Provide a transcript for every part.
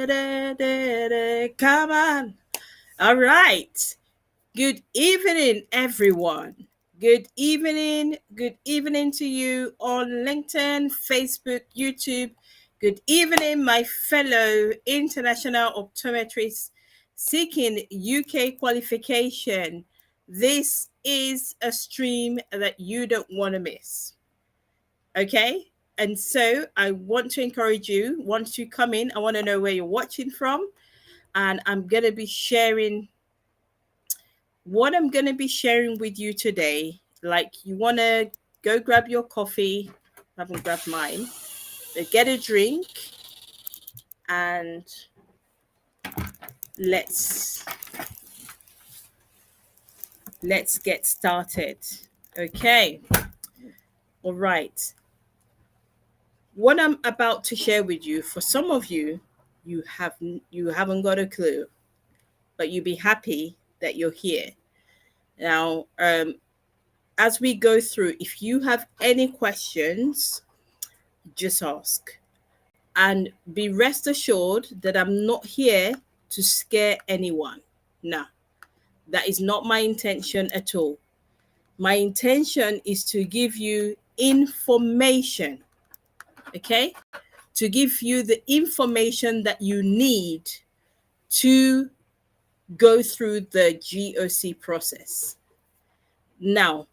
Come on. All right. Good evening, everyone. Good evening. Good evening to you on LinkedIn, Facebook, YouTube. Good evening, my fellow international optometrists seeking UK qualification. This is a stream that you don't want to miss. Okay? And so I want to encourage you, once you come in, I want to know where you're watching from. And I'm going to be sharing what I'm going to be sharing with you today. Like, you want to go grab your coffee, I haven't grabbed mine, get a drink, and let's get started. Okay. All right. What I'm about to share with you, for some of you, you haven't got a clue, but you'll be happy that you're here. Now, as we go through, if you have any questions, just ask. And be rest assured that I'm not here to scare anyone. No, that is not my intention at all. My intention is to give you information, okay? To give you the information that you need to go through the GOC process. Now,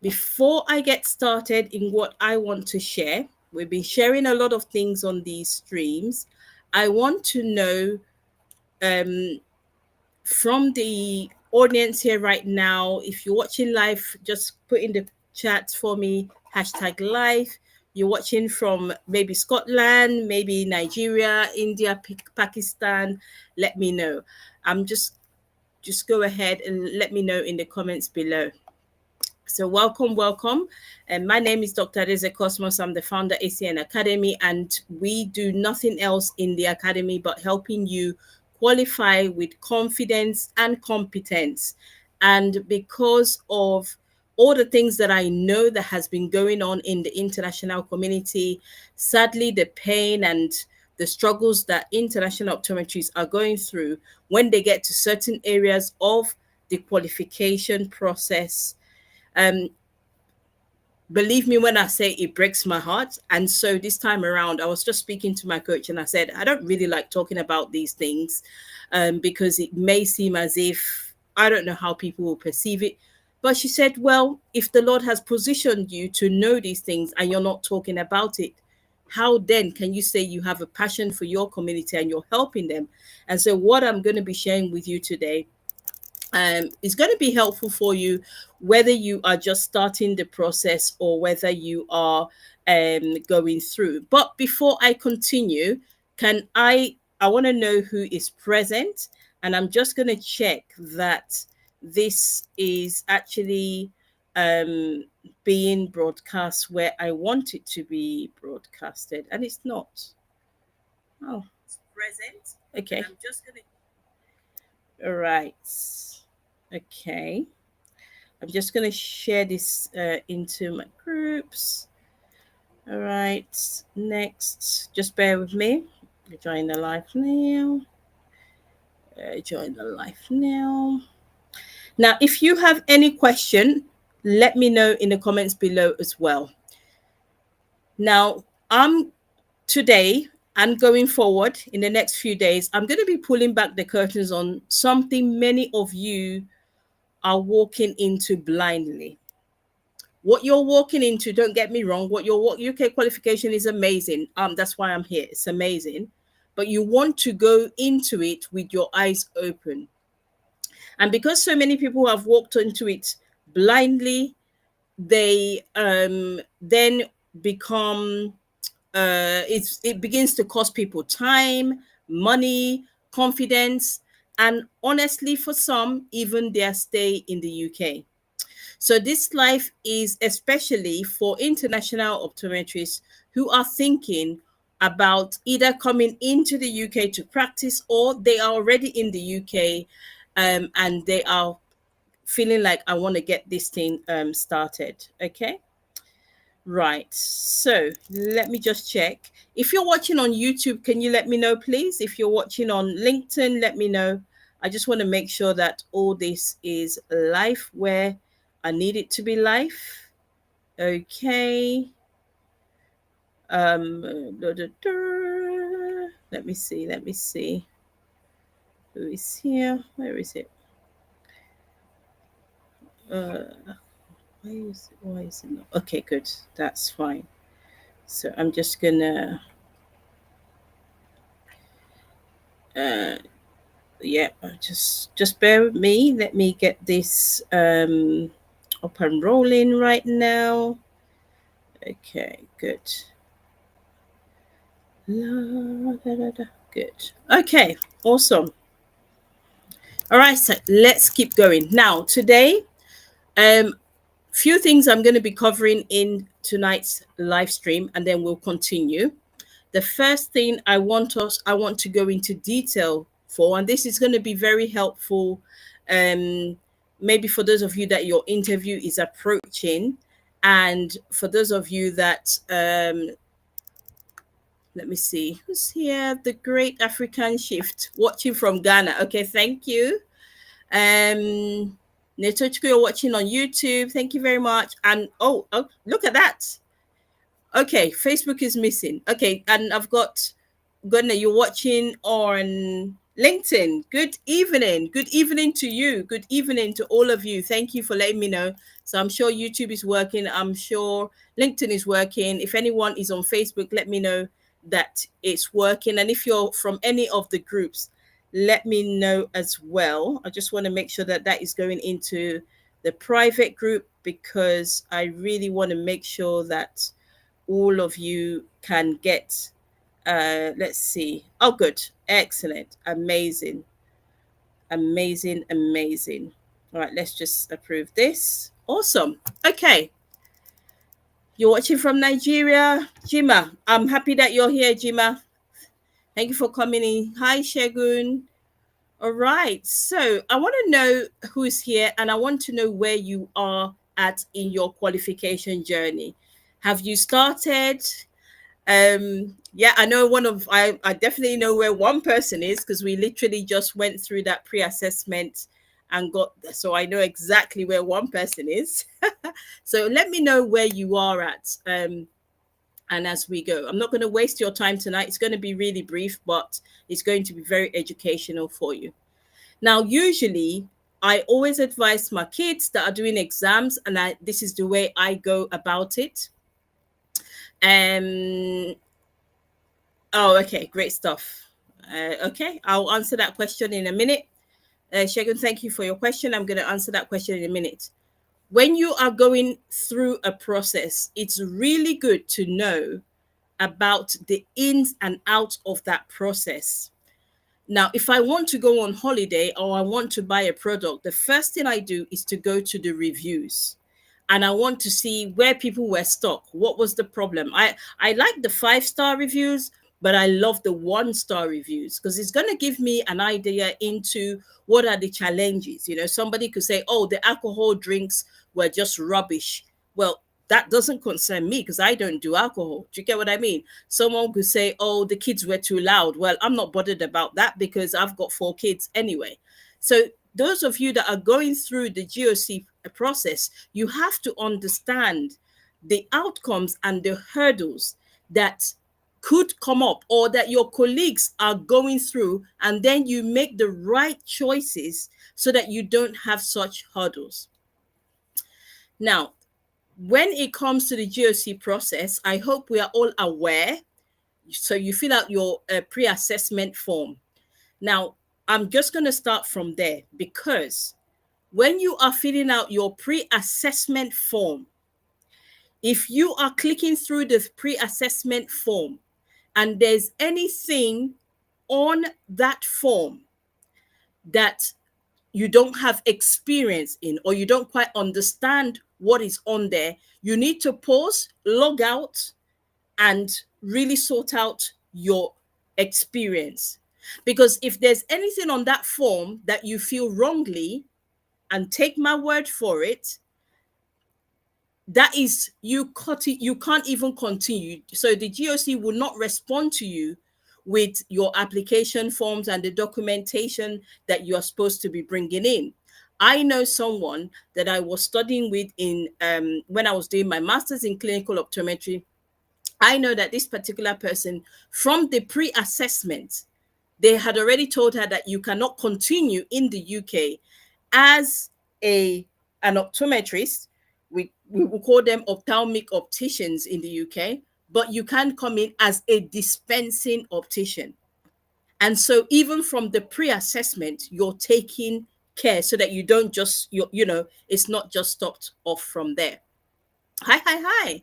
before I get started in what I want to share, we've been sharing a lot of things on these streams. I want to know from the audience here right now, if you're watching live, just put in the chat for me, #live. You're watching from maybe Scotland, maybe Nigeria, India, Pakistan, let me know. I'm just go ahead and let me know in the comments below. So welcome. And my name is Dr. Adeze Cosmos. I'm the founder of ACN Academy, and we do nothing else in the academy but helping you qualify with confidence and competence. And because of all the things that I know that has been going on in the international community, sadly, the pain and the struggles that international optometrists are going through when they get to certain areas of the qualification process, believe me when I say it breaks my heart. And so this time around, I was just speaking to my coach and I said, I don't really like talking about these things because it may seem as if I don't know how people will perceive it. But she said, well, if the Lord has positioned you to know these things and you're not talking about it, how then can you say you have a passion for your community and you're helping them? And so what I'm going to be sharing with you today is going to be helpful for you, whether you are just starting the process or whether you are going through. But before I continue, I want to know who is present, and I'm just going to check that this is actually being broadcast where I want it to be broadcasted, and it's not. Oh, it's present. Okay. I'm just going to. All right. Okay. I'm just going to share this into my groups. All right. Next. Just bear with me. Join the live now. Join the live now. Now, if you have any question, let me know in the comments below as well. Now, today and going forward in the next few days, I'm going to be pulling back the curtains on something many of you are walking into blindly. What you're walking into, don't get me wrong, what your UK qualification is amazing. That's why I'm here. It's amazing. But you want to go into it with your eyes open. And because so many people have walked into it blindly, they then become it begins to cost people time, money, confidence, and honestly, for some, even their stay in the UK. So this life is especially for international optometrists who are thinking about either coming into the UK to practice, or they are already in the UK and they are feeling like, I want to get this thing started. Okay. Right. So let me just check. If you're watching on YouTube, can you let me know, please? If you're watching on LinkedIn, let me know. I just want to make sure that all this is live where I need it to be live. Okay. Da, da, da. Let me see. Let me see. Who is here? Where is it? Uh, why is it not? Okay, good. That's fine. So I'm just gonna uh yeah, just bear with me. Let me get this up and rolling right now. Okay, good. La, da, da, da. Good. Okay, awesome. All right, so let's keep going. Now, today, few things I'm going to be covering in tonight's live stream, and then we'll continue. The first thing I want to go into detail for, and this is going to be very helpful, um, maybe for those of you that your interview is approaching, and for those of you that let me see who's here. The Great African Shift, watching from Ghana. Okay, thank you. Um, Netochiko, you're watching on YouTube. Thank you very much. And oh, look at that. Okay, Facebook is missing. Okay, and I've got Gunnar, you're watching on LinkedIn. Good evening. Good evening to you. Good evening to all of you. Thank you for letting me know. So I'm sure YouTube is working. I'm sure LinkedIn is working. If anyone is on Facebook, let me know that it's working. And if you're from any of the groups, let me know as well. I just want to make sure that that is going into the private group because I really want to make sure that all of you can get let's see. Oh, good. Excellent. Amazing. Amazing. Amazing. All right, let's just approve this. Awesome. Okay. You're watching from Nigeria. Jima, I'm happy that you're here, Jima. Thank you for coming in. Hi, Shegun. All right. So I want to know who's here and I want to know where you are at in your qualification journey. Have you started? Yeah, I know I definitely know where one person is because we literally just went through that pre-assessment and got, so I know exactly where one person is. So let me know where you are at, and as we go, I'm not going to waste your time tonight. It's going to be really brief, but it's going to be very educational for you. Now, usually I always advise my kids that are doing exams, and this is the way I go about it. um Oh, okay, great stuff. Okay, I'll answer that question in a minute. Shagun, thank you for your question. I'm going to answer that question in a minute. When you are going through a process, it's really good to know about the ins and outs of that process. Now, if I want to go on holiday or I want to buy a product, the first thing I do is to go to the reviews. And I want to see where people were stuck. What was the problem? I like the 5-star reviews, but I love the 1-star reviews because it's going to give me an idea into what are the challenges. You know, somebody could say, oh, the alcohol drinks were just rubbish. Well, that doesn't concern me because I don't do alcohol. Do you get what I mean? Someone could say, oh, the kids were too loud. Well, I'm not bothered about that because I've got 4 kids anyway. So those of you that are going through the GOC process, you have to understand the outcomes and the hurdles that could come up or that your colleagues are going through, and then you make the right choices so that you don't have such hurdles. Now, when it comes to the GOC process, I hope we are all aware. So you fill out your pre-assessment form. Now, I'm just going to start from there because when you are filling out your pre-assessment form, if you are clicking through the pre-assessment form and there's anything on that form that you don't have experience in or you don't quite understand what is on there, you need to pause, log out, and really sort out your experience. Because if there's anything on that form that you feel wrongly, and take my word for it, that is, you cut it, you can't even continue. So the GOC will not respond to you with your application forms and the documentation that you are supposed to be bringing in. I know someone that I was studying with in when I was doing my master's in clinical optometry. I know that this particular person, from the pre-assessment, they had already told her that you cannot continue in the UK as a an optometrist. We will call them ophthalmic opticians in the UK, but you can come in as a dispensing optician. And so even from the pre-assessment, you're taking care so that you don't just it's not just stopped off from there. Hi.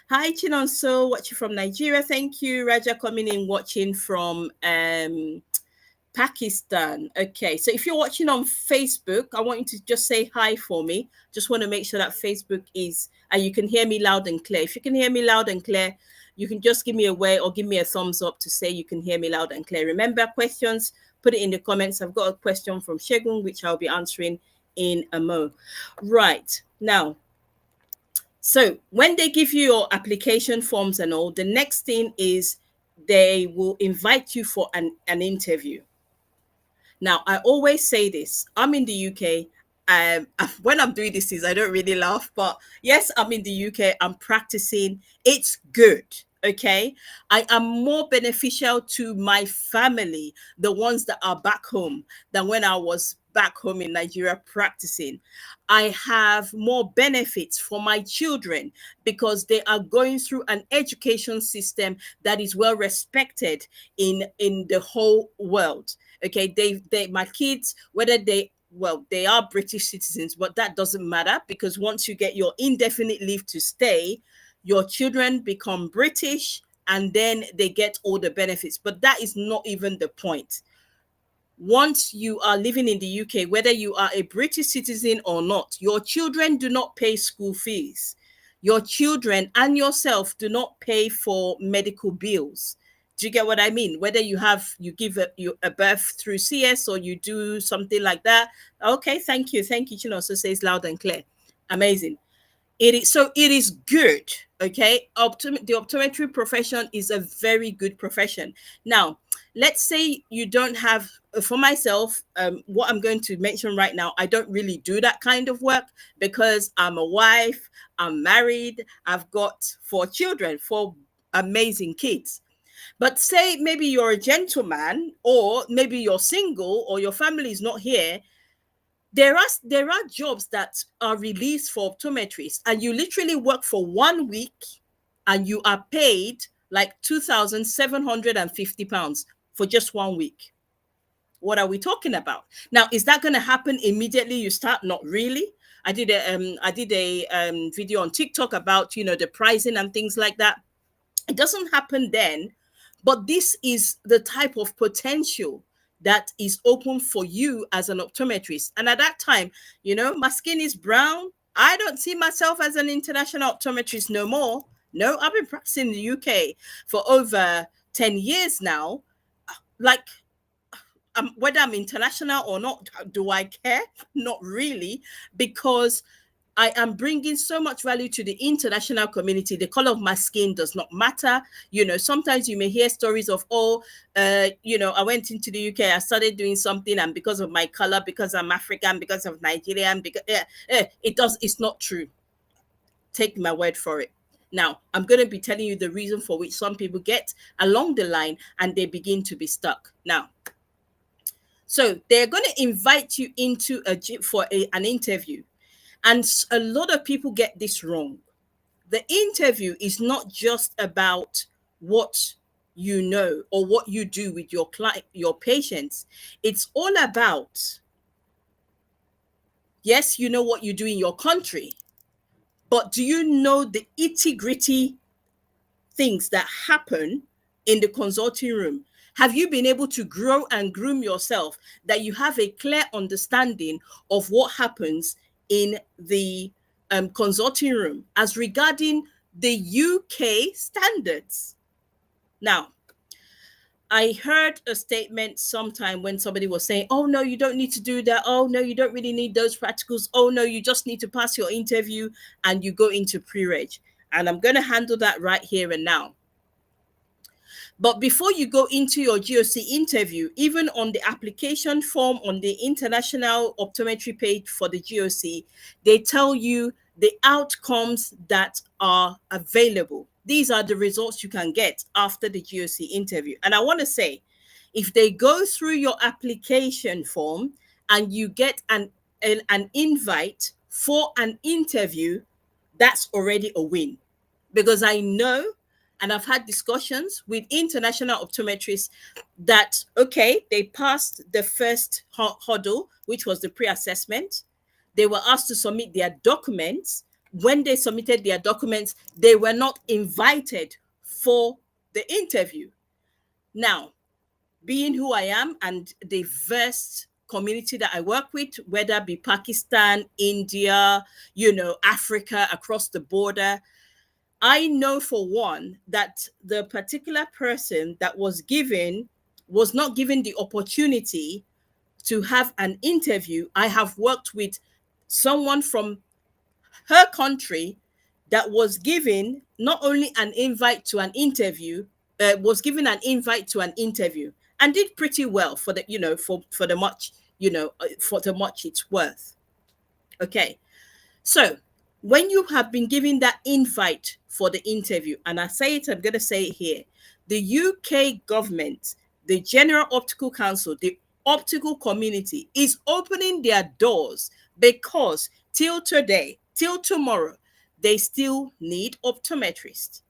Hi, Chinonso, watching from Nigeria. Thank you. Raja coming in, watching from Pakistan. Okay, so if you're watching on Facebook, I want you to just say hi for me. Just want to make sure that Facebook is, and you can hear me loud and clear. If you can hear me loud and clear, you can just give me a way or give me a thumbs up to say you can hear me loud and clear. Remember, questions, put it in the comments. I've got a question from Shegun, which I'll be answering in a mo. Right, now, so when they give you your application forms and all, the next thing is they will invite you for an interview. Now, I always say this. I'm in the UK. When I'm doing this, I don't really laugh, but yes, I'm in the UK. I'm practicing. It's good. Okay. I am more beneficial to my family, the ones that are back home, than when I was back home in Nigeria practicing. I have more benefits for my children because they are going through an education system that is well respected in the whole world. Okay, they my kids, whether they are British citizens, but that doesn't matter because once you get your indefinite leave to stay, your children become British and then they get all the benefits. But that is not even the point. Once you are living in the UK, whether you are a British citizen or not, your children do not pay school fees. Your children and yourself do not pay for medical bills. Do you get what I mean? Whether you give a birth through CS or you do something like that. Okay, thank you. Thank you. You know, so says loud and clear. Amazing. It is good. Okay, the optometry profession is a very good profession. Now, let's say you don't have, for myself, what I'm going to mention right now, I don't really do that kind of work because I'm a wife, I'm married, I've got 4 children, 4 amazing kids. But say maybe you're a gentleman, or maybe you're single, or your family is not here. There are jobs that are released for optometrists, and you literally work for 1 week, and you are paid like £2,750 for just 1 week. What are we talking about? Now, is that going to happen immediately you start? Not really. I did a video on TikTok about the pricing and things like that. It doesn't happen then, but this is the type of potential that is open for you as an optometrist. And at that time, my skin is brown. I don't see myself as an international optometrist no more. No, I've been practicing in the UK for over 10 years now. Like, whether I'm international or not, do I care? Not really, because I am bringing so much value to the international community. The color of my skin does not matter. Sometimes you may hear stories of, I went into the UK, I started doing something, and because of my color, because I'm African, because of Nigerian, because it's not true. Take my word for it. Now, I'm going to be telling you the reason for which some people get along the line and they begin to be stuck. Now, so they're going to invite you into a gym for an interview. And a lot of people get this wrong. The interview is not just about what you know or what you do with your client, your patients. It's all about, yes, you know what you do in your country, but do you know the itty gritty things that happen in the consulting room? Have you been able to grow and groom yourself that you have a clear understanding of what happens in the consulting room as regarding the UK standards? Now, I heard a statement sometime when somebody was saying, oh, no, you don't need to do that. Oh, no, you don't really need those practicals. Oh, no, you just need to pass your interview and you go into pre-reg. And I'm going to handle that right here and now. But before you go into your GOC interview, even on the application form on the international optometry page for the GOC, they tell you the outcomes that are available. These are the results you can get after the GOC interview. And I want to say, if they go through your application form and you get an invite for an interview, that's already a win. Because I know, and I've had discussions with international optometrists that, okay, they passed the first hurdle, which was the pre-assessment. They were asked to submit their documents. When they submitted their documents, they were not invited for the interview. Now, being who I am and the vast community that I work with, whether it be Pakistan, India, Africa, across the border, I know for one that the particular person that was not given the opportunity to have an interview. I have worked with someone from her country that was given not only an invite to an interview, was given an invite to an interview and did pretty well for the, for the much, for the much it's worth. Okay. So when you have been given that invite for the interview, and I'm going to say it here, the UK government, the General Optical Council, the optical community is opening their doors because till today, till tomorrow, they still need optometrists.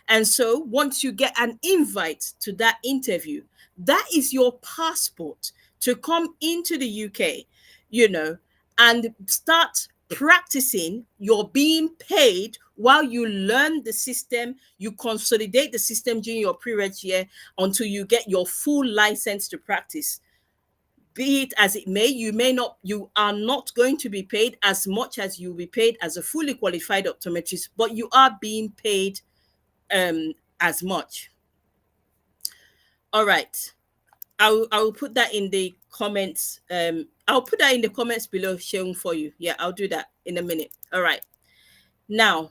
And so once you get an invite to that interview, that is your passport to come into the UK, and start practicing. You're being paid while you learn the system, you consolidate the system during your pre-reg year until you get your full license to practice. Be it as it may, you are not going to be paid as much as you'll be paid as a fully qualified optometrist, but you are being paid as much. All right. I'll put that in the comments. I'll put that in the comments below, showing for you. Yeah, I'll do that in a minute. All right. Now,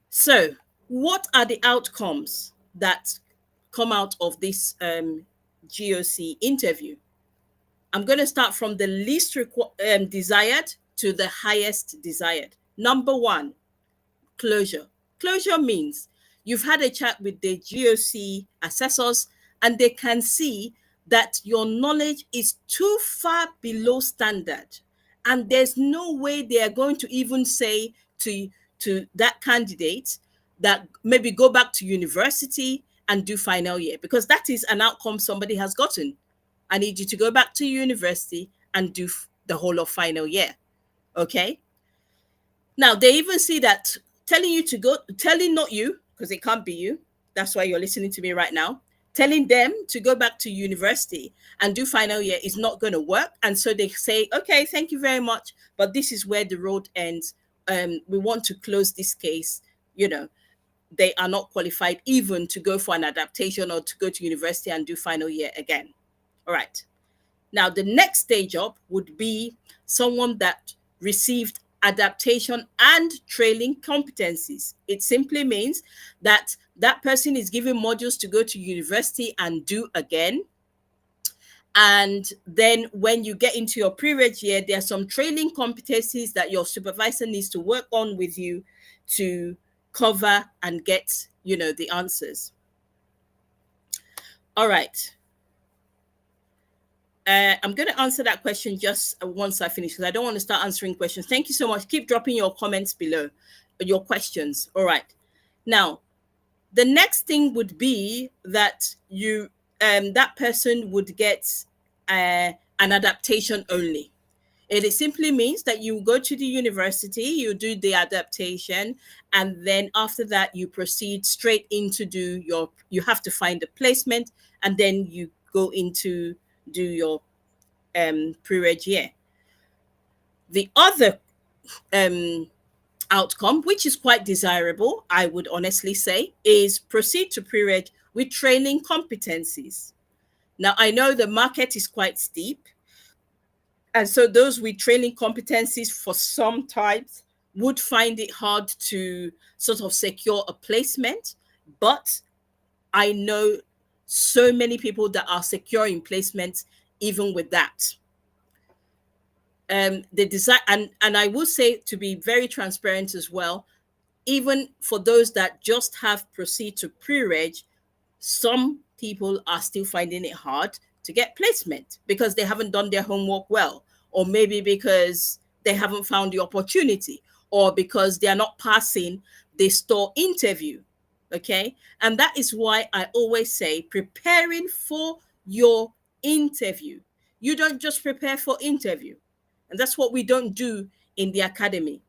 so what are the outcomes that come out of this GOC interview? I'm going to start from the least desired to the highest desired. Number one, closure. Closure means you've had a chat with the GOC assessors and they can see that your knowledge is too far below standard. And there's no way they are going to even say to that candidate that maybe go back to university and do final year, because that is an outcome somebody has gotten. I need you to go back to university and do the whole of final year. Okay. Now, they even see that telling you to go, telling not you, because it can't be you. That's why you're listening to me right now. Telling them to go back to university and do final year is not going to work. And so they say, okay, thank you very much, but this is where the road ends. We want to close this case. They are not qualified even to go for an adaptation or to go to university and do final year again. All right. Now, the next stage up would be someone that received adaptation and trailing competencies. It simply means that that person is given modules to go to university and do again. And then when you get into your pre-reg year, there are some trailing competencies that your supervisor needs to work on with you to cover and get, the answers. All right. I'm going to answer that question just once I finish, because I don't want to start answering questions. Thank you so much. Keep dropping your comments below, your questions. All right. Now, the next thing would be that that person would get an adaptation only. It simply means that you go to the university, you do the adaptation, and then after that, you proceed straight into you have to find a placement, and then you go into do your pre-reg year. The other outcome, which is quite desirable, I would honestly say, is proceed to pre-reg with training competencies. Now, I know the market is quite steep. And so those with training competencies for some types would find it hard to sort of secure a placement. But I know so many people that are securing placements even with that. The design, and I will say, to be very transparent as well, even for those that just have proceed to pre-reg, some people are still finding it hard to get placement because they haven't done their homework well, or maybe because they haven't found the opportunity, or because they are not passing the store interview. Okay. And that is why I always say preparing for your interview. You don't just prepare for interview. And that's what we don't do in the academy.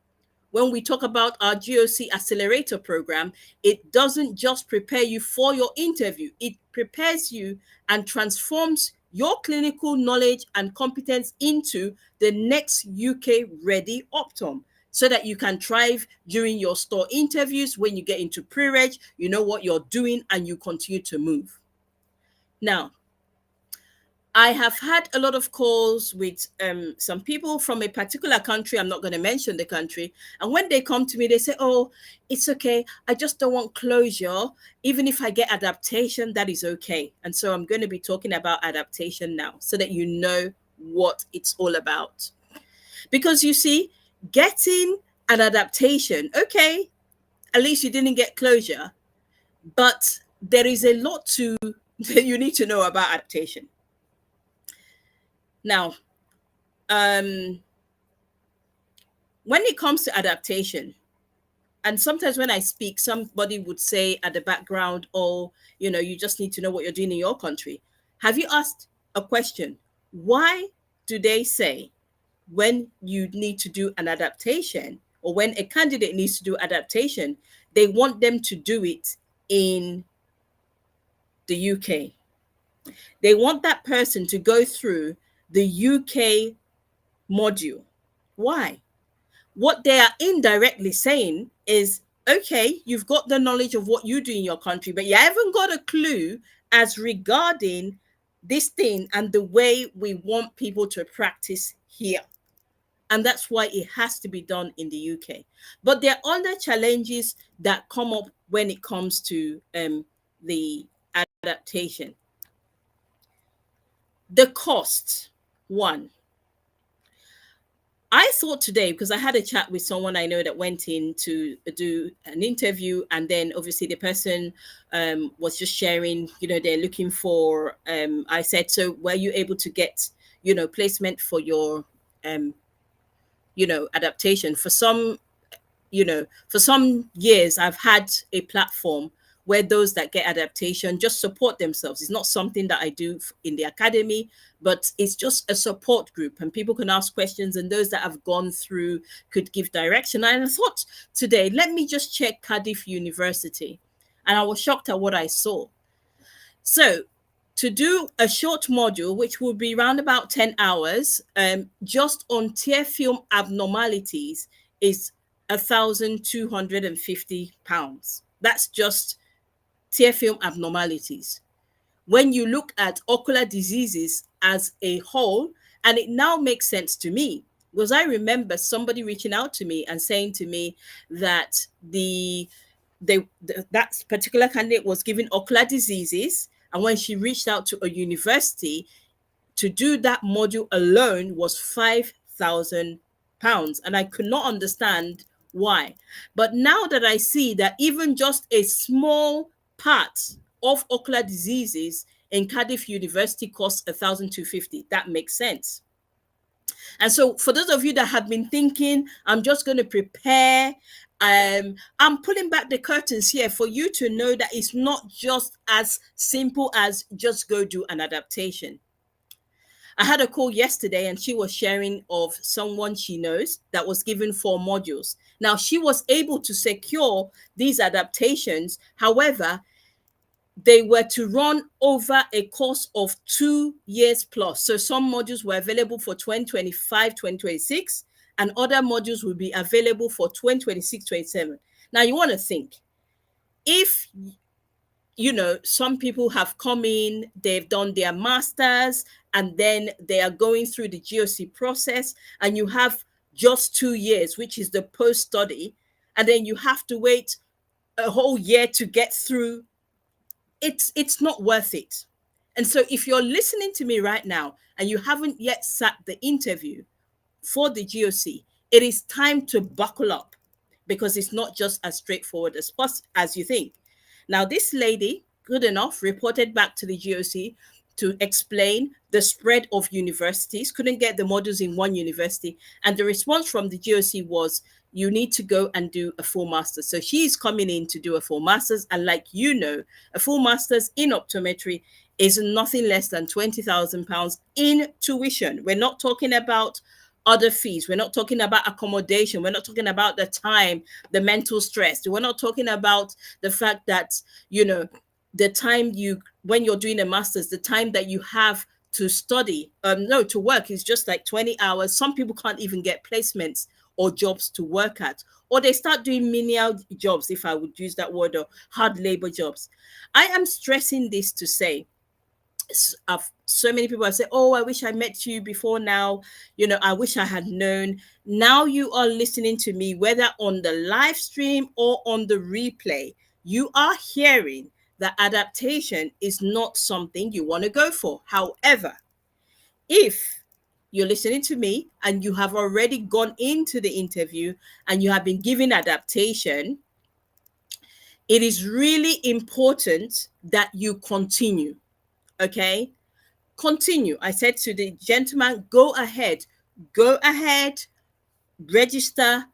When we talk about our GOC accelerator program, it doesn't just prepare you for your interview, it prepares you and transforms your clinical knowledge and competence into the next UK ready Optom, so that you can thrive during your store interviews. When you get into pre-reg, you know what you're doing and you continue to move. Now, I have had a lot of calls with some people from a particular country. I'm not going to mention the country. And when they come to me, they say, "Oh, it's okay. I just don't want closure. Even if I get adaptation, that is okay." And so I'm going to be talking about adaptation now so that you know what it's all about. Because you see, getting an adaptation, okay, at least you didn't get closure, but there is a lot to that you need to know about adaptation. Now, um, when it comes to adaptation, and sometimes when I speak, somebody would say at the background, "Oh, you just need to know what you're doing in your country." Have you asked a question? Why do they say when you need to do an adaptation, or when a candidate needs to do adaptation, they want them to do it in the UK? They want that person to go through the UK module. Why? What they are indirectly saying is, okay, you've got the knowledge of what you do in your country, but you haven't got a clue as regarding this thing and the way we want people to practice here. And that's why it has to be done in the UK. But there are other challenges that come up when it comes to the adaptation. The cost, one. I thought today, because I had a chat with someone I know that went in to do an interview, and then obviously the person was just sharing, they're looking for. I said, so were you able to get, placement for your, adaptation? For some years, I've had a platform where those that get adaptation just support themselves. It's not something that I do in the academy, but it's just a support group, and people can ask questions, and those that have gone through could give direction. And I thought today, let me just check Cardiff University. And I was shocked at what I saw. So to do a short module, which will be around about 10 hours, just on tear film abnormalities, is £1,250. That's just tear film abnormalities. When you look at ocular diseases as a whole, and it now makes sense to me, because I remember somebody reaching out to me and saying to me that that particular candidate was given ocular diseases, and when she reached out to a university, to do that module alone was £5,000, and I could not understand why. But now that I see that even just a small part of ocular diseases in Cardiff University costs 1,250, that makes sense. And so for those of you that have been thinking, I'm just going to prepare, I'm pulling back the curtains here for you to know that it's not just as simple as just go do an adaptation. I had a call yesterday, and she was sharing of someone she knows that was given 4 modules. Now, she was able to secure these adaptations. However, they were to run over a course of 2 years plus. So some modules were available for 2025, 2026, and other modules will be available for 2026, 27. Now, you want to think, if some people have come in, they've done their masters, and then they are going through the GOC process, and you have just 2 years, which is the post study, and then you have to wait a whole year to get through. It's not worth it. And so if you're listening to me right now and you haven't yet sat the interview for the GOC, it is time to buckle up, because it's not just as straightforward as you think. Now, this lady, good enough, reported back to the GOC to explain the spread of universities, couldn't get the modules in one university. And the response from the GOC was, you need to go and do a full master's. So she's coming in to do a full master's. And like a full master's in optometry is nothing less than £20,000 in tuition. We're not talking about other fees. We're not talking about accommodation. We're not talking about the time, the mental stress. We're not talking about the fact that, the time when you're doing a master's, the time that you have to study, no, to work is just like 20 hours. Some people can't even get placements or jobs to work at, or they start doing menial jobs, if I would use that word, or hard labor jobs. I am stressing this to say, so many people have said, oh, I wish I met you before now. I wish I had known. Now you are listening to me, whether on the live stream or on the replay, you are hearing that adaptation is not something you want to go for. However, if you're listening to me and you have already gone into the interview and you have been given adaptation, it is really important that you continue. Okay? Continue. I said to the gentleman, go ahead, register,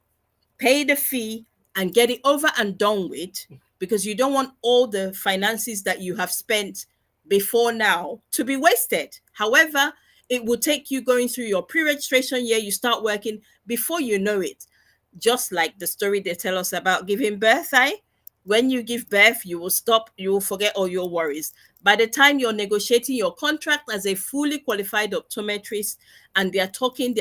pay the fee, and get it over and done with, because you don't want all the finances that you have spent before now to be wasted. However, it will take you going through your pre-registration year, you start working, before you know it, just like the story they tell us about giving birth, when you give birth, you will stop, you will forget all your worries. By the time you're negotiating your contract as a fully qualified optometrist, and they're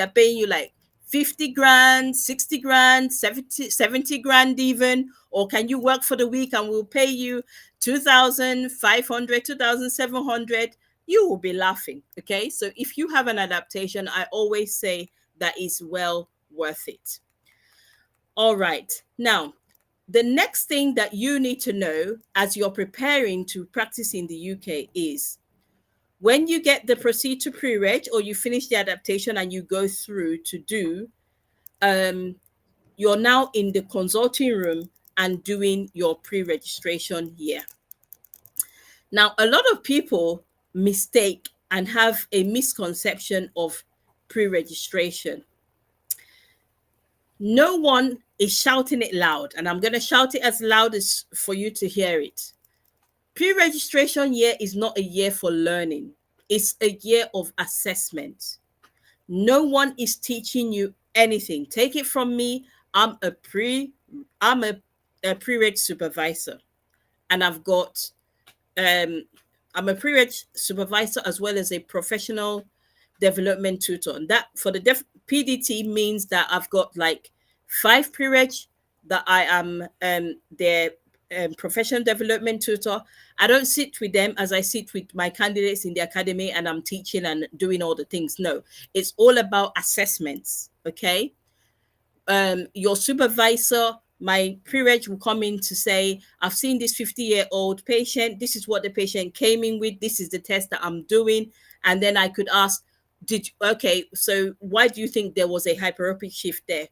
paying you like 50 grand, 60 grand, 70 grand even, or can you work for the week and we'll pay you 2,500, 2,700, you will be laughing. Okay. So if you have an adaptation, I always say that is well worth it. All right. Now, the next thing that you need to know as you're preparing to practice in the UK is, when you get the proceed to pre-reg, or you finish the adaptation and you go through to do, you're now in the consulting room and doing your pre-registration year. Now, a lot of people mistake and have a misconception of pre-registration. No one is shouting it loud, and I'm going to shout it as loud as for you to hear it. Pre-registration year is not a year for learning. It's a year of assessment. No one is teaching you anything. Take it from me. I'm a pre-reg supervisor, and I'm a pre-reg supervisor as well as a professional development tutor. And that for the PDT means that I've got like 5 pre-reg that I am their professional development tutor. I don't sit with them as I sit with my candidates in the academy and I'm teaching and doing all the things. No, it's all about assessments. Okay. Your supervisor, my pre-reg, will come in to say, I've seen this 50-year-old patient. This is what the patient came in with. This is the test that I'm doing. And then I could ask, so why do you think there was a hyperopic shift there?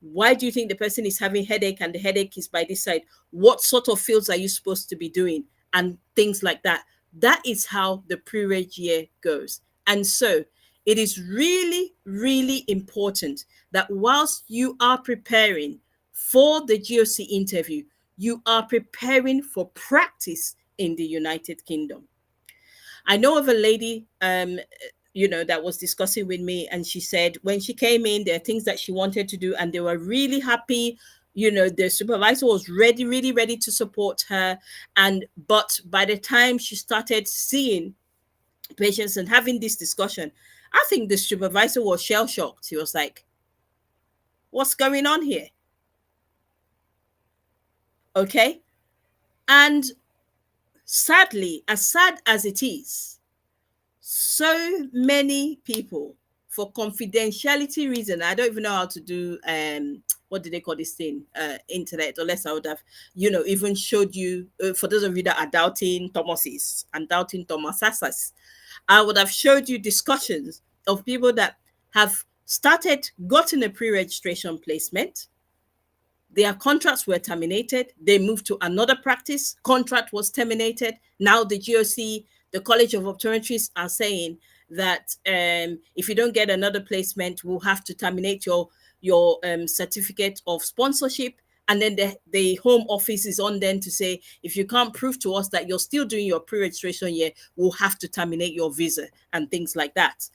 Why do you think the person is having headache and the headache is by this side? What sort of fields are you supposed to be doing? And things like that. That is how the pre-reg year goes. And so it is really, really important that whilst you are preparing for the GOC interview, you are preparing for practice in the United Kingdom. I know of a lady, that was discussing with me, and she said when she came in, there are things that she wanted to do, and they were really happy. The supervisor was really ready to support her. But by the time she started seeing patients and having this discussion, I think the supervisor was shell shocked. He was like, what's going on here? Okay. And Sadly, as sad as it is, so many people, for confidentiality reason, I don't even know how to do what do they call this thing, internet, unless I would have, even showed you, for those of you that are doubting Thomases and doubting Thomasasas, I would have showed you discussions of people that have started, gotten a pre-registration placement, their contracts were terminated. They moved to another practice. Contract was terminated. Now the GOC, the College of Optometrists, are saying that if you don't get another placement, we'll have to terminate your certificate of sponsorship. And then the home office is on then to say, if you can't prove to us that you're still doing your pre-registration year, we'll have to terminate your visa and things like that.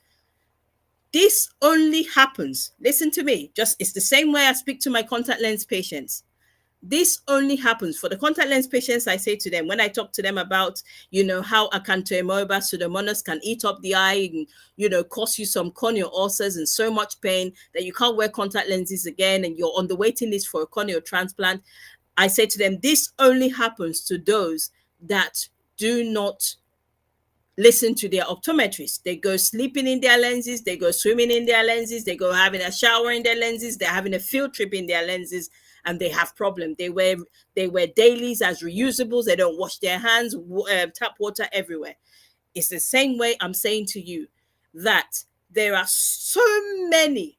This only happens, listen to me, just it's the same way I speak to my contact lens patients. This only happens for the contact lens patients. I say to them, when I talk to them about, how acanthomoeba pseudomonas can eat up the eye and, cause you some corneal ulcers and so much pain that you can't wear contact lenses again and you're on the waiting list for a corneal transplant. I say to them, this only happens to those that do not listen to their optometrists. They go sleeping in their lenses, they go swimming in their lenses, they go having a shower in their lenses, they're having a field trip in their lenses, and they have problem. They wear dailies as reusables, they don't wash their hands, tap water everywhere. It's the same way I'm saying to you that there are so many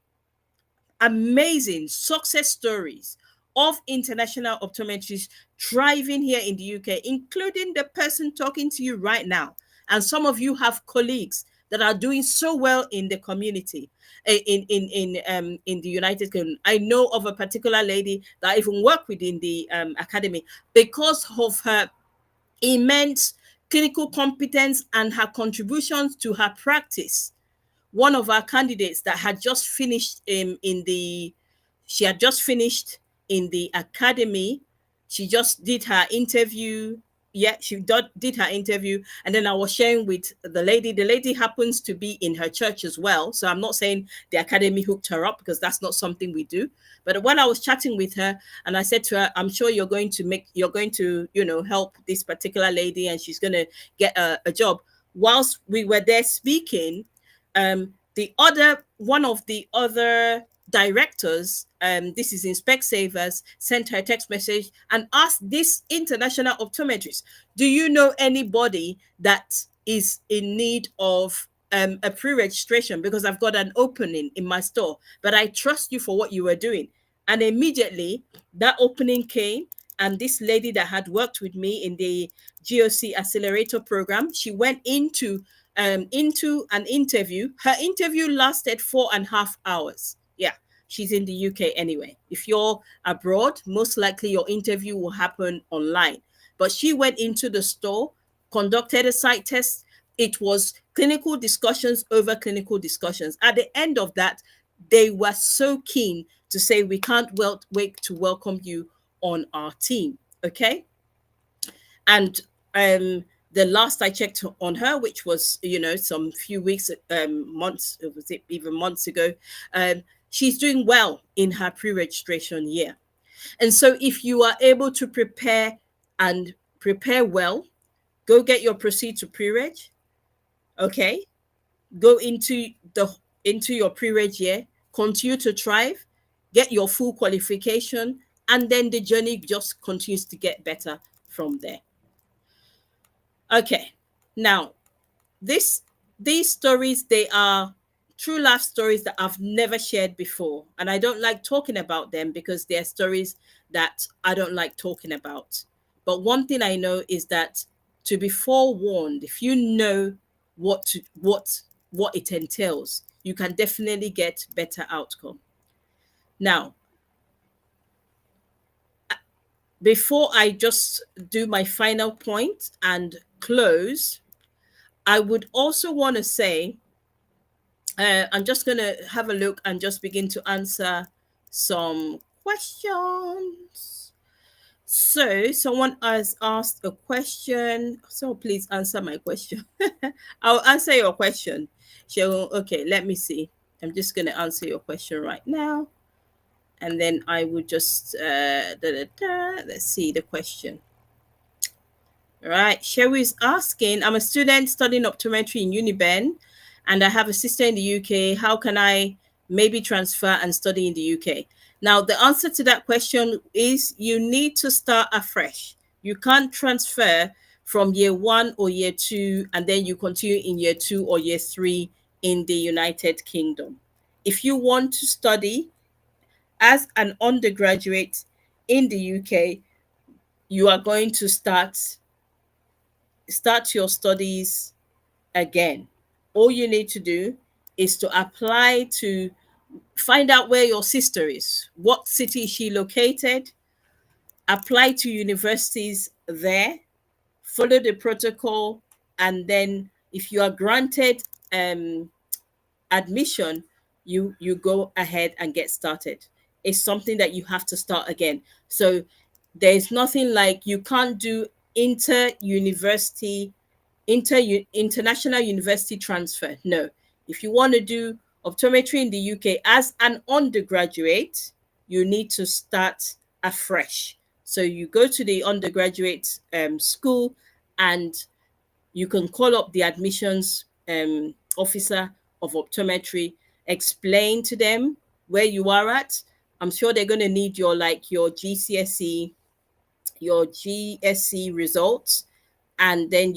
amazing success stories of international optometrists thriving here in the UK, including the person talking to you right now. And some of you have colleagues that are doing so well in the community, in the United Kingdom. I know of a particular lady that I even work with in the academy because of her immense clinical competence and her contributions to her practice. One of our candidates that had just finished in the she had just finished in the academy. She just did her interview. Yeah, did her interview. And then I was sharing with the lady. The lady happens to be in her church as well. So I'm not saying the academy hooked her up because that's not something we do. But when I was chatting with her and I said to her, I'm sure you're going to, help this particular lady and she's going to get a job. Whilst we were there speaking, one of the other directors, this is in Specsavers, sent her a text message and asked this international optometrist, do you know anybody that is in need of a pre-registration, because I've got an opening in my store, but I trust you for what you were doing. And immediately that opening came, and this lady that had worked with me in the GOC accelerator program, she went into an interview. Her interview lasted 4.5 hours. Yeah, she's in the UK anyway. If you're abroad, most likely your interview will happen online. But she went into the store, conducted a site test. It was clinical discussions over clinical discussions. At the end of that, they were so keen to say, we can't wait to welcome you on our team. Okay. And the last I checked on her, which was, some few weeks, months, was it even months ago, she's doing well in her pre-registration year. And so if you are able to prepare well, go get your proceed to pre-reg. Okay. Go into your pre-reg year, continue to thrive, get your full qualification, and then the journey just continues to get better from there. Okay. Now, this these stories, they are true life stories that I've never shared before, and I don't like talking about them because they're stories that I don't like talking about. But one thing I know is that, to be forewarned, if you know what it entails, you can definitely get better outcome. Now, before I just do my final point and close, I would also want to say, I'm just going to have a look and just begin to answer some questions. So, someone has asked a question. So, please answer my question. I'll answer your question. Okay, let me see. I'm just going to answer your question right now. And then I will just, let's see the question. Right. Sherry is asking, I'm a student studying optometry in Uniben, and I have a sister in the UK. How can I maybe transfer and study in the UK? Now, the answer to that question is you need to start afresh. You can't transfer from year one or year two, and then you continue in year two or year three in the United Kingdom. If you want to study as an undergraduate in the UK, you are going to start your studies again. All you need to do is to apply to find out where your sister is, what city is she located, apply to universities there, follow the protocol, and then if you are granted admission, you go ahead and get started. It's something that you have to start again. So there's nothing like you can't do inter university international university transfer. No. If you want to do optometry in the UK as an undergraduate, you need to start afresh. So you go to the undergraduate school, and you can call up the admissions officer of optometry, explain to them where you are at. I'm sure they're going to need your GCSE, your GSC results, and then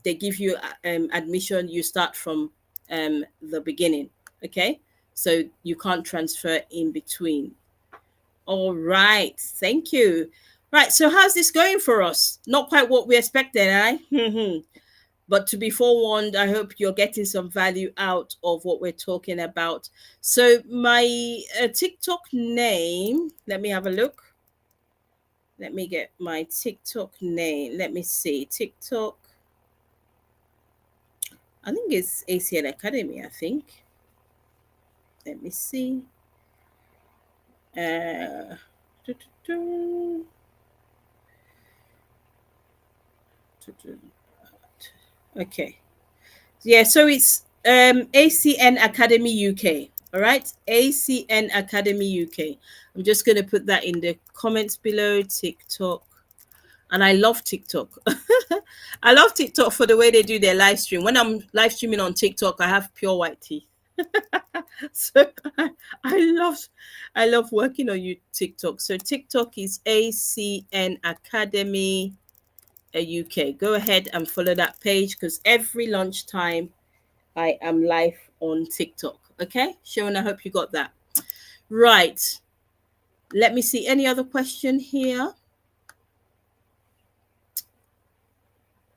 they give you admission. You start from the beginning. Okay, so you can't transfer in between. All right, thank you. Right, so how's this going for us? Not quite what we expected, eh? But to be forewarned, I hope you're getting some value out of what we're talking about. So my TikTok name, let me have a look. Let me get my TikTok name. Let me see. TikTok, I think it's ACN Academy, I think. Let me see. Uh, doo, doo, doo. Okay. Yeah, so it's ACN Academy UK. All right. ACN Academy UK. I'm just going to put that in the comments below. TikTok. And I love TikTok. I love TikTok for the way they do their live stream. When I'm live streaming on TikTok, I have pure white teeth. So I love I love working on you TikTok. So TikTok is ACN Academy UK. Go ahead and follow that page because every lunchtime I am live on TikTok. Okay, Sharon, I hope you got that. Right. Let me see any other question here.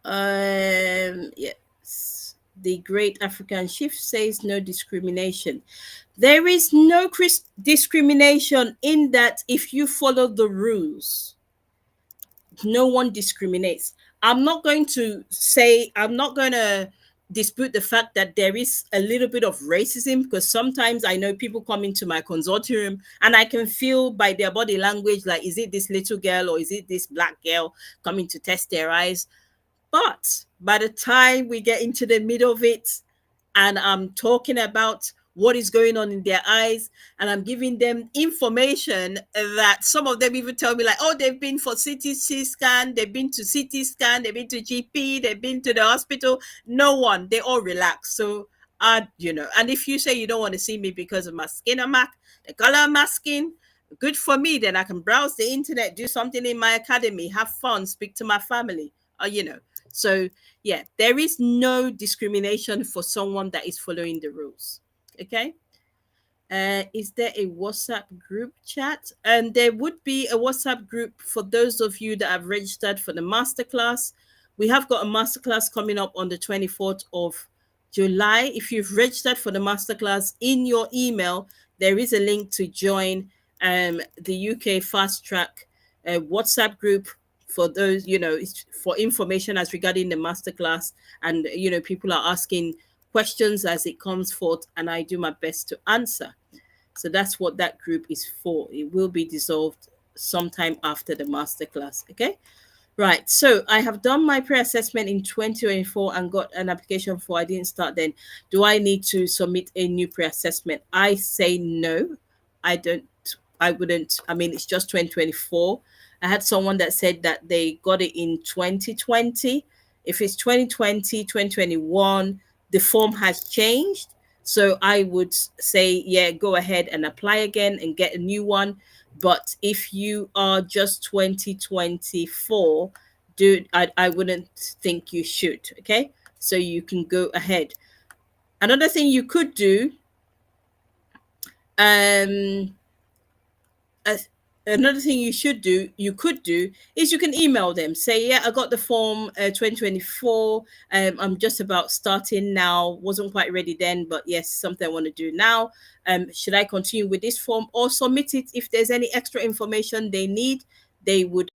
Yes. The Great African Shift says no discrimination. There is no discrimination in that if you follow the rules, no one discriminates. I'm not going to dispute the fact that there is a little bit of racism because sometimes I know people come into my consulting and I can feel by their body language like, is it this little girl or is it this black girl coming to test their eyes? But by the time we get into the middle of it, and I'm talking about what is going on in their eyes, and I'm giving them information that some of them even tell me, like, oh, they've been for CT scan, they've been to CT scan, they've been to GP, they've been to the hospital. No one, they all relax. So, and if you say you don't want to see me because of my skin or the color of my skin, good for me. Then I can browse the internet, do something in my academy, have fun, speak to my family, so, yeah, there is no discrimination for someone that is following the rules. Okay. Is there a WhatsApp group chat? And there would be a WhatsApp group for those of you that have registered for the masterclass. We have got a masterclass coming up on the 24th of July. If you've registered for the masterclass in your email, there is a link to join the UK Fast Track WhatsApp group for those, for information as regarding the masterclass. And, people are asking questions as it comes forth, and I do my best to answer. So that's what that group is for. It will be dissolved sometime after the masterclass. Okay. Right. So I have done my pre-assessment in 2024 and got an application for. I didn't start then. Do I need to submit a new pre-assessment? I say no. I don't. I wouldn't. I mean, it's just 2024. I had someone that said that they got it in 2020. If it's 2020, 2021, the form has changed. So I would say, yeah, go ahead and apply again and get a new one. But if you are just 2024, dude, I wouldn't think you should. Okay. So you can go ahead. Another thing you could do, um, uh, another thing you could do is you can email them, say, yeah, I got the form 2024. I'm just about starting now, wasn't quite ready then, but yes, something I want to do now. Should I continue with this form or submit it? If there's any extra information they need, they would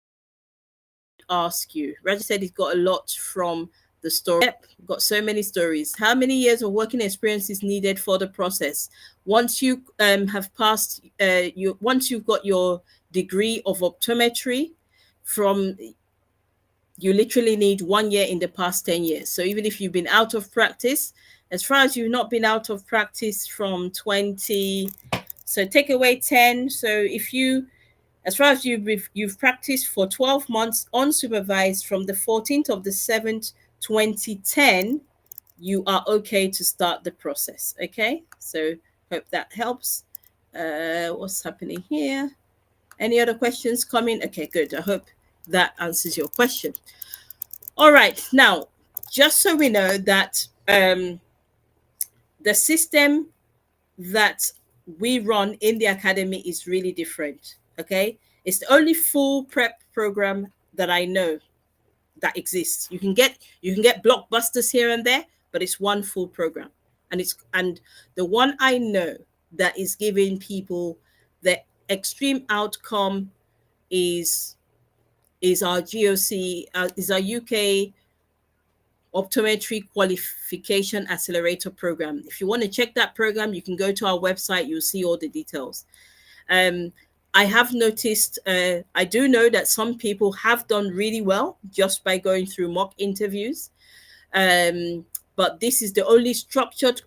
ask you. Roger said he's got a lot from the story. Yep, got so many stories. How many years of working experience is needed for the process? Once you have passed, once you've got your degree of optometry, from you literally need 1 year in the past 10 years. So even if you've been out of practice, as far as you've not been out of practice from 20, so take away 10. So if you as far as you've practiced for 12 months unsupervised from the 14th of the 7th, 2010, you are okay to start the process. Okay, so hope that helps. What's happening here? Any other questions coming? Okay, good. I hope that answers your question. All right, now, just so we know that the system that we run in the academy is really different. Okay, it's the only full prep program that I know that exists. You can get blockbusters here and there, but it's one full program, and the one I know that is giving people the extreme outcome is our GOC, is our UK Optometry Qualification Accelerator Program. If you want to check that program, you can go to our website. You'll see all the details. Um, I have noticed, I do know that some people have done really well just by going through mock interviews. But this is the only structured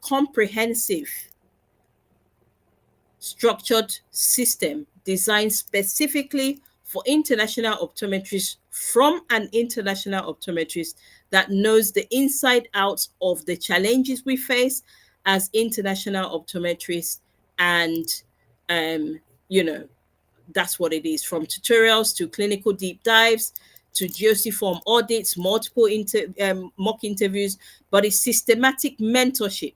system designed specifically for international optometrists from an international optometrist that knows the inside out of the challenges we face as international optometrists. And um, you know that's what it is, from tutorials to clinical deep dives to GOC form audits, multiple mock interviews, but it's systematic mentorship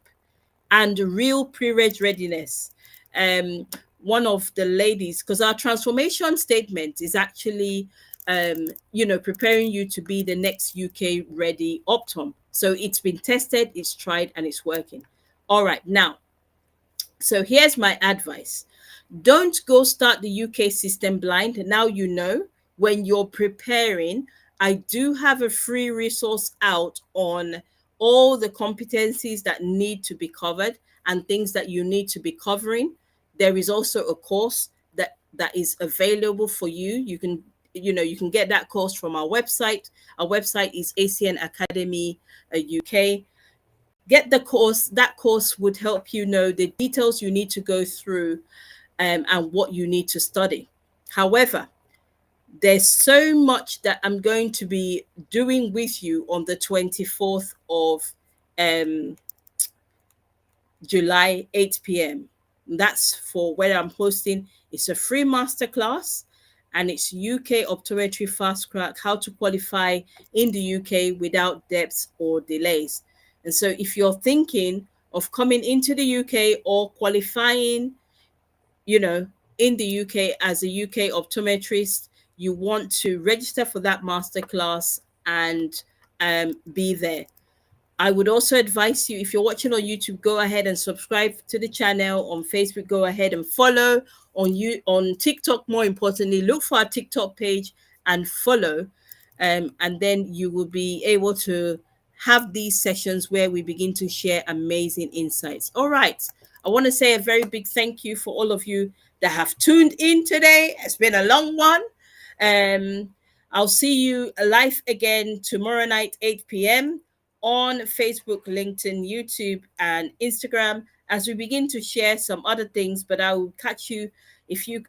and real pre-reg readiness. Um, One of the ladies, because our transformation statement is actually, preparing you to be the next UK ready Optom. So it's been tested, it's tried, and it's working. All right, now, so here's my advice. Don't go start the UK system blind. Now you know, when you're preparing, I do have a free resource out on all the competencies that need to be covered and things that you need to be covering. There is also a course that is available for you. You can get that course from our website. Our website is ACN Academy UK. Get the course. That course would help you know the details you need to go through, and what you need to study. However, there's so much that I'm going to be doing with you on the 24th of um, July, 8 p.m. That's for where I'm hosting. It's a free masterclass, and it's UK Optometry Fast Crack: How to Qualify in the UK Without Debts or Delays. And so, if you're thinking of coming into the UK or qualifying, you know, in the UK as a UK optometrist, you want to register for that masterclass and be there. I would also advise you, if you're watching on YouTube, go ahead and subscribe to the channel. On Facebook, go ahead and follow. On TikTok, more importantly, look for our TikTok page and follow. And then you will be able to have these sessions where we begin to share amazing insights. All right. I want to say a very big thank you for all of you that have tuned in today. It's been a long one. I'll see you live again tomorrow night, 8 p.m. on Facebook, LinkedIn, YouTube, and Instagram as we begin to share some other things. But I will catch you if you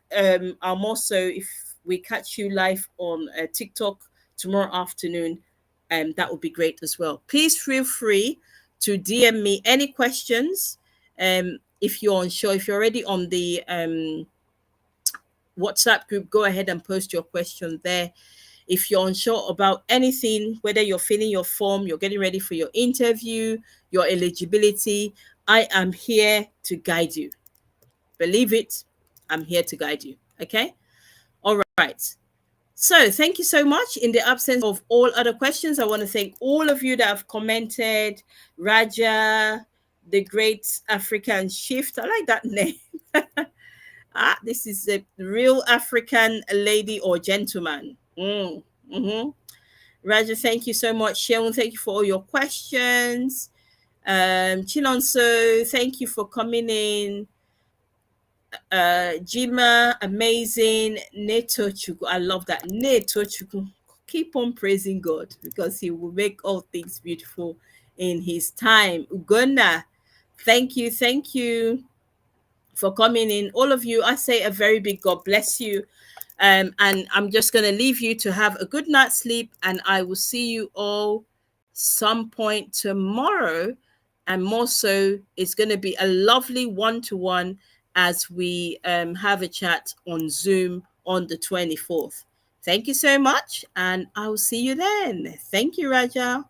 are more so if we catch you live on TikTok tomorrow afternoon, that would be great as well. Please feel free to DM me any questions. If you're unsure, if you're already on the WhatsApp group, go ahead and post your question there. If you're unsure about anything, whether you're filling your form, you're getting ready for your interview, your eligibility, I am here to guide you. Believe it, I'm here to guide you. Okay? All right. So, thank you so much. In the absence of all other questions, I want to thank all of you that have commented. Raja, the Great African Shift. I like that name. This is a real African lady or gentleman. Mm-hmm. Raja, thank you so much. Sharon, thank you for all your questions. Chinonso, thank you for coming in. Jima, amazing. Neto Chuku, I love that. Neto Chuku, keep on praising God because He will make all things beautiful in His time. Ugonna, thank you for coming in. All of you, I say a very big God bless you. And I'm just going to leave you to have a good night's sleep. And I will see you all some point tomorrow. And more so, it's going to be a lovely one-to-one as we have a chat on Zoom on the 24th. Thank you so much. And I will see you then. Thank you, Raja.